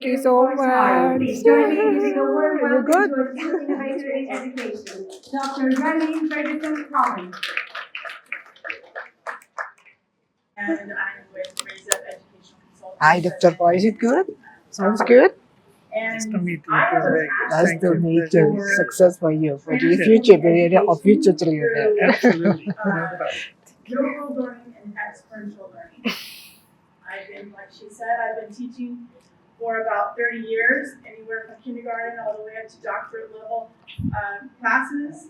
Thank you so much. Please join me in giving a warm You're welcome good. to a true innovator in education, Dr. Raelene Ferguson Haugen. And I'm with Brainz Educational Consulting. Hi, Dr. Boy. Is it good? Sounds good? And Nice to meet you. I was Nice asked to meet Pleasure. you. Success for you. For the Transforming future billionaire or future education trillionaire. Absolutely. no learning and experiential learning. Like she said, I've been teaching for about 30 years, anywhere from kindergarten all the way up to doctorate level classes.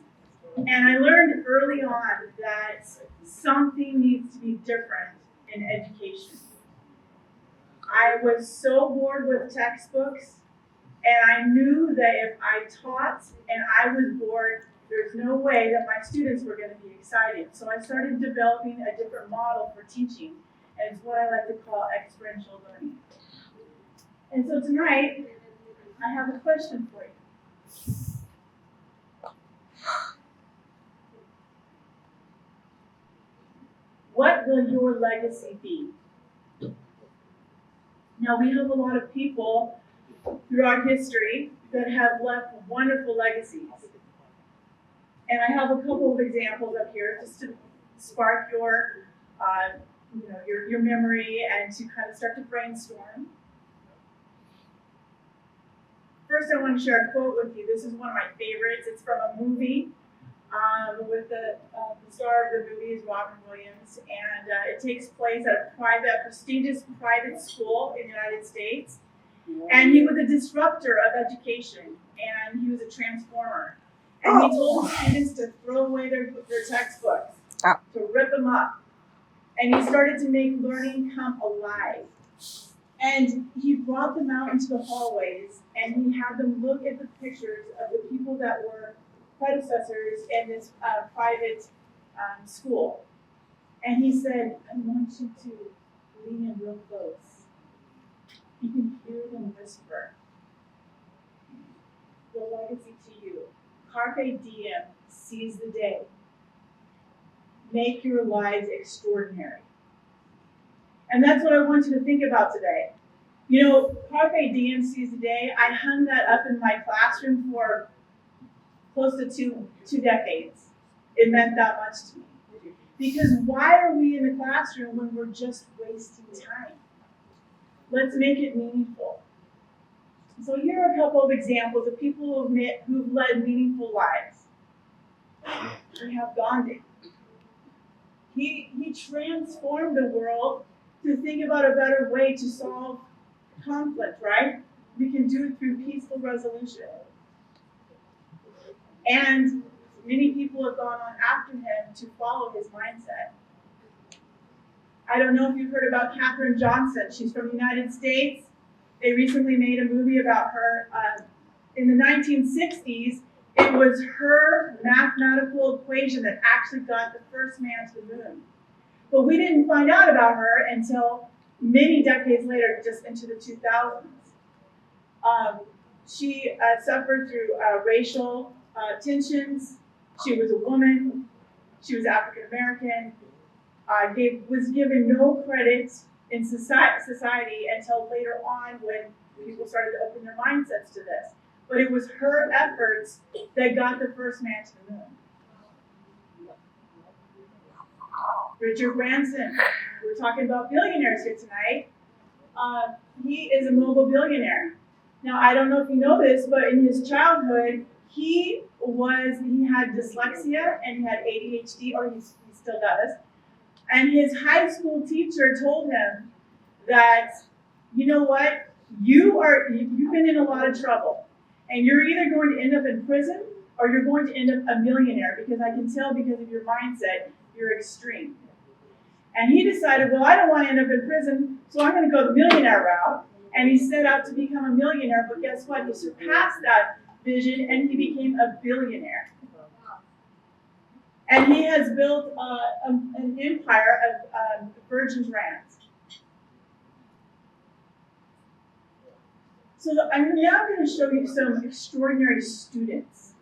And I learned early on that something needs to be different in education. I was so bored with textbooks, and I knew that if I taught and I was bored, there's no way that my students were going to be excited. So I started developing a different model for teaching, and it's what I like to call experiential learning. And so tonight, I have a question for you. What will your legacy be? Now, we have a lot of people throughout history that have left wonderful legacies. And I have a couple of examples up here just to spark your memory and to kind of start to brainstorm. First, I want to share a quote with you. This is one of my favorites. It's from a movie with the star of the movie is Robin Williams, and it takes place at a prestigious private school in the United States. And he was a disruptor of education, and he was a transformer. And he told students to throw away their textbooks, to rip them up. And he started to make learning come alive. And he brought them out into the hallways, and he had them look at the pictures of the people that were predecessors in this private school. And he said, I want you to lean in real close. You can hear them whisper. The legacy to you. Carpe diem, seize the day. Make your lives extraordinary. And that's what I want you to think about today. You know, Carpe diem, seize the day, I hung that up in my classroom for close to two decades. It meant that much to me. Because why are we in the classroom when we're just wasting time? Let's make it meaningful. So here are a couple of examples of people who've led meaningful lives. We have Gandhi. He transformed the world to think about a better way to solve conflict, right? We can do it through peaceful resolution. And many people have gone on after him to follow his mindset. I don't know if you've heard about Katherine Johnson. She's from the United States. They recently made a movie about her. In the 1960s, it was her mathematical equation that actually got the first man to the moon. But we didn't find out about her until many decades later, just into the 2000s. She suffered through racial tensions. She was a woman. She was African American. Was given no credit in society until later on when people started to open their mindsets to this. But it was her efforts that got the first man to the moon. Richard Branson. We're talking about billionaires here tonight. He is a mobile billionaire. Now, I don't know if you know this, but in his childhood, he had dyslexia and he had ADHD, or he still does. And his high school teacher told him that, you know what, you've been in a lot of trouble, and you're either going to end up in prison or you're going to end up a millionaire, because I can tell because of your mindset, you're extreme. And he decided, well, I don't want to end up in prison, so I'm going to go the millionaire route. And he set out to become a millionaire, but guess what? He surpassed that vision and he became a billionaire. And he has built an empire of Virgin's Ranch. So I'm now going to show you some extraordinary students.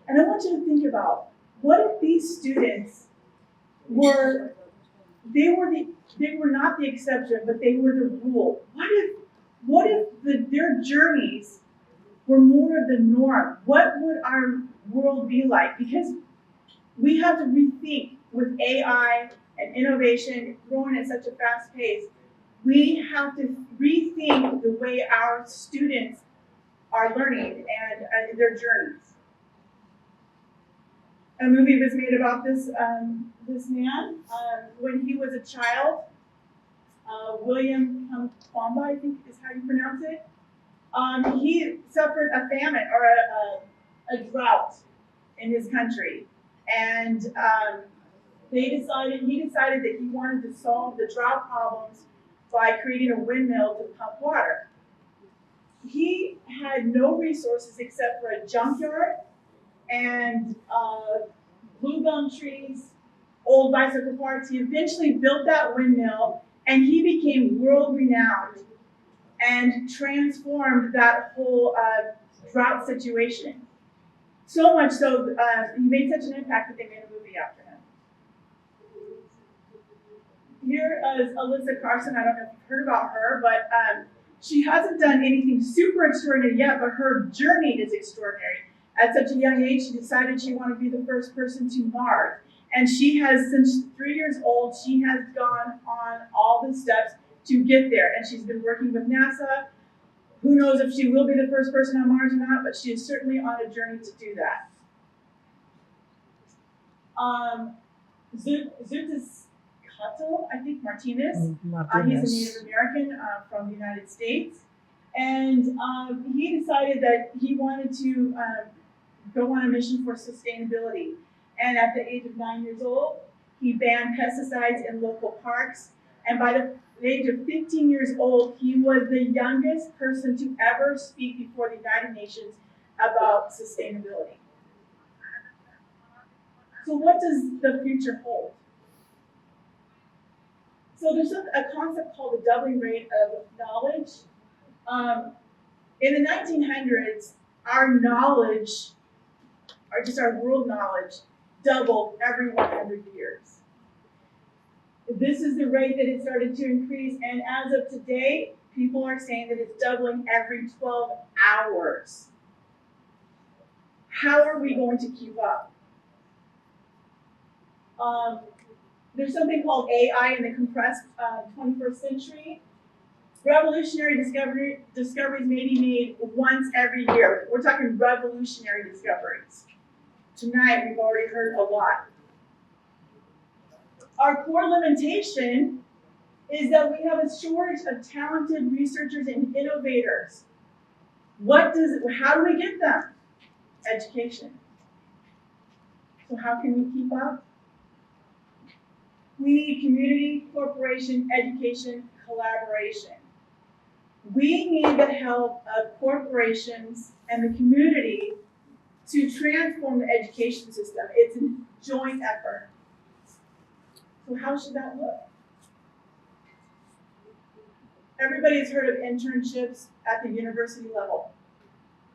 And I want you to think about, what if these students were not the exception, but they were the rule? What if What if their journeys were more of the norm? What would our world be like? Because we have to rethink with AI and innovation growing at such a fast pace. We have to rethink the way our students are learning and their journeys. A movie was made about this man when he was a child. William Kwamba, I think is how you pronounce it. He suffered a famine or a drought in his country, and he decided that he wanted to solve the drought problems by creating a windmill to pump water. He had no resources except for a junkyard and blue gum trees, old bicycle parts. He eventually built that windmill, and he became world renowned and transformed that whole drought situation. So much so, he made such an impact that they made a movie after him. Here is Alyssa Carson. I don't know if you've heard about her, but she hasn't done anything super extraordinary yet, but her journey is extraordinary. At such a young age, she decided she wanted to be the first person to Mars. And she has, since 3 years old, she has gone on all the steps to get there. And she's been working with NASA. Who knows if she will be the first person on Mars or not, but she is certainly on a journey to do that. Zutis Kato, I think Martinez. He's a Native American from the United States. And he decided that he wanted to go on a mission for sustainability. And at the age of 9 years old, he banned pesticides in local parks. And by the age of 15 years old, he was the youngest person to ever speak before the United Nations about sustainability. So what does the future hold? So there's a concept called the doubling rate of knowledge. In the 1900s, our knowledge, or just our world knowledge, doubled every 100 years. This is the rate that it started to increase, and as of today, people are saying that it's doubling every 12 hours. How are we going to keep up? There's something called AI in the compressed 21st century. Revolutionary discoveries may be made once every year. We're talking revolutionary discoveries. Tonight, we've already heard a lot. Our core limitation is that we have a shortage of talented researchers and innovators. How do we get them? Education. So how can we keep up? We need community, corporation, education, collaboration. We need the help of corporations and the community to transform the education system. It's a joint effort. So how should that look? Everybody's heard of internships at the university level.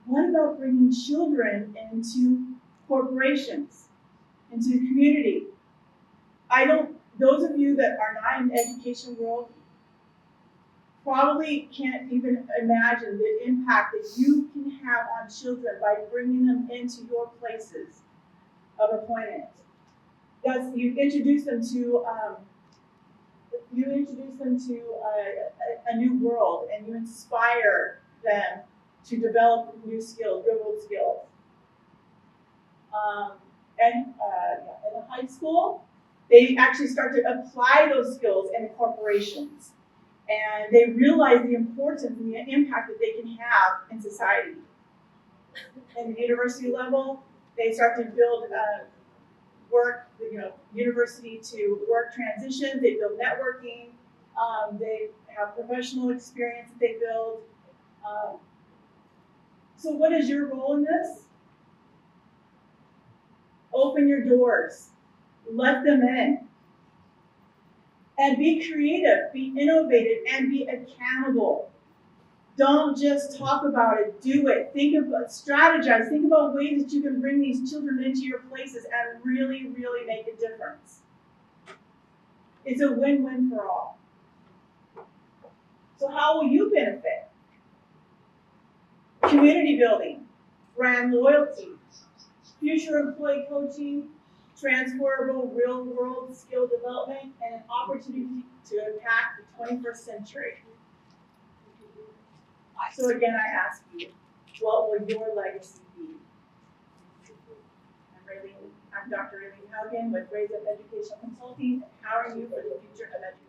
What about bringing children into corporations, into the community? Those of you that are not in the education world probably can't even imagine the impact that you can have on children by bringing them into your places of employment. You introduce them to a new world, and you inspire them to develop new skills, real world skills. In high school, they actually start to apply those skills in corporations, and they realize the importance and the impact that they can have in society. In the university level, they start to build university to work transitions. They build networking. They have professional experience that they build. So what is your role in this? Open your doors. Let them in. And be creative, be innovative, and be accountable. Don't just talk about it, do it. Strategize. Think about ways that you can bring these children into your places and really, really make a difference. It's a win-win for all. So how will you benefit community building, brand loyalty, future employee coaching, transferable real-world skill development, and an opportunity to impact the 21st century. So again, I ask you, what will your legacy be? I'm Dr. Raelene Haugen with Brainz Educational Consulting, empowering you for the future of education.